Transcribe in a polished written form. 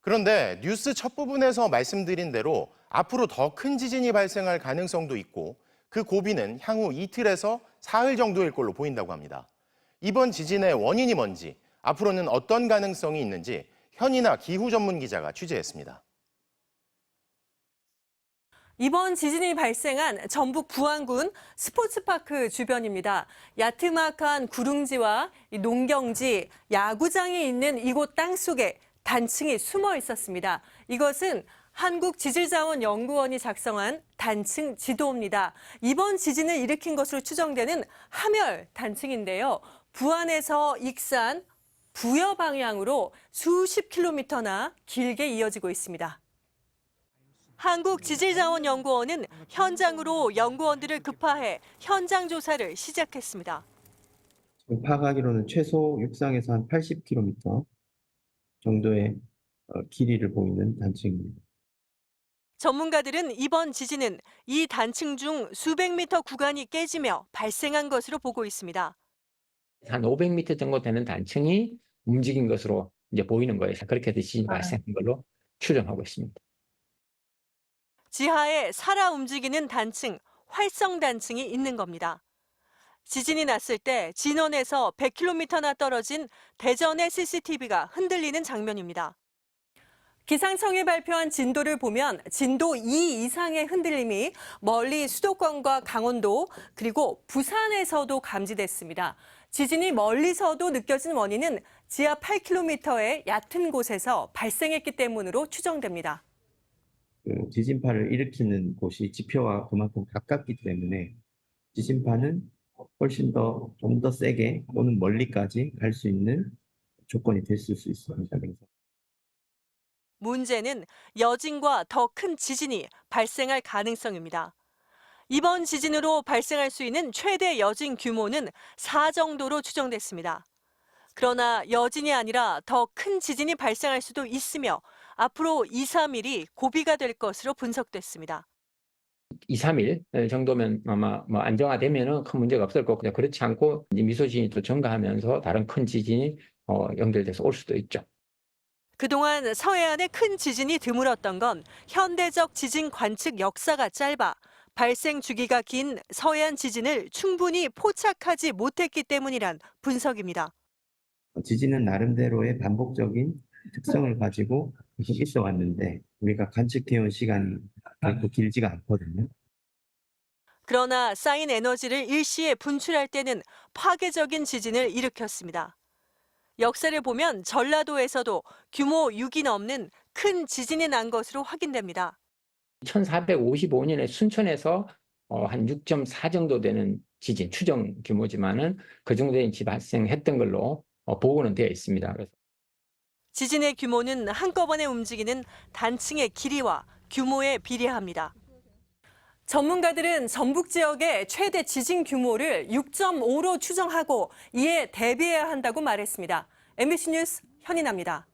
그런데 뉴스 첫 부분에서 말씀드린 대로 앞으로 더 큰 지진이 발생할 가능성도 있고 그 고비는 향후 이틀에서 사흘 정도일 걸로 보인다고 합니다. 이번 지진의 원인이 뭔지, 앞으로는 어떤 가능성이 있는지 현이나 기후 전문 기자가 취재했습니다. 이번 지진이 발생한 전북 부안군 스포츠파크 주변입니다. 야트막한 구릉지와 농경지, 야구장이 있는 이곳 땅속에 단층이 숨어 있었습니다. 이것은 한국지질자원연구원이 작성한 단층 지도입니다. 이번 지진을 일으킨 것으로 추정되는 함열 단층인데요. 부안에서 익산, 부여 방향으로 수십 킬로미터나 길게 이어지고 있습니다. 한국지질자원연구원은 현장으로 연구원들을 급파해 현장 조사를 시작했습니다. 파악하기로는 최소 육상에서 한 80km 정도의 길이를 보이는 단층입니다. 전문가들은 이번 지진은 이 단층 중 수백 미터 구간이 깨지며 발생한 것으로 보고 있습니다. 한 500m 정도 되는 단층이 움직인 것으로 이제 보이는 거예요. 그렇게 해서 지진이 발생한 걸로 추정하고 있습니다. 지하에 살아 움직이는 단층, 활성 단층이 있는 겁니다. 지진이 났을 때 진원에서 100km나 떨어진 대전의 CCTV가 흔들리는 장면입니다. 기상청이 발표한 진도를 보면 진도 2 이상의 흔들림이 멀리 수도권과 강원도 그리고 부산에서도 감지됐습니다. 지진이 멀리서도 느껴진 원인은 지하 8km의 얕은 곳에서 발생했기 때문으로 추정됩니다. 지진파를 일으키는 곳이 지표와 그만큼 가깝기 때문에 지진파는 훨씬 좀 더 세게 또는 멀리까지 갈 수 있는 조건이 됐을 수 있습니다. 문제는 여진과 더 큰 지진이 발생할 가능성입니다. 이번 지진으로 발생할 수 있는 최대 여진 규모는 4 정도로 추정됐습니다. 그러나 여진이 아니라 더 큰 지진이 발생할 수도 있으며 앞으로 2, 3일이 고비가 될 것으로 분석됐습니다. 2, 3일 정도면 아마 안정화되면은 큰 문제가 없을 거고 그렇지 않고 이제 미소진이 또 증가하면서 다른 큰 지진이 연결돼서 올 수도 있죠. 그동안 서해안에 큰 지진이 드물었던 건 현대적 지진 관측 역사가 짧아 발생 주기가 긴 서해안 지진을 충분히 포착하지 못했기 때문이란 분석입니다. 지진은 나름대로의 반복적인 특성을 가지고 있어 왔는데 우리가 관측해온 시간이 결코 길지가 않거든요. 그러나 쌓인 에너지를 일시에 분출할 때는 파괴적인 지진을 일으켰습니다. 역사를 보면 전라도에서도 규모 6이 넘는 큰 지진이 난 것으로 확인됩니다. 1455년에 순천에서 한 6.4 정도 되는 지진, 추정 규모지만은 그 정도의 지진이 발생했던 걸로 보고는 되어 있습니다. 그래서 지진의 규모는 한꺼번에 움직이는 단층의 길이와 규모에 비례합니다. 전문가들은 전북 지역의 최대 지진 규모를 6.5로 추정하고 이에 대비해야 한다고 말했습니다. MBC 뉴스 현인아입니다.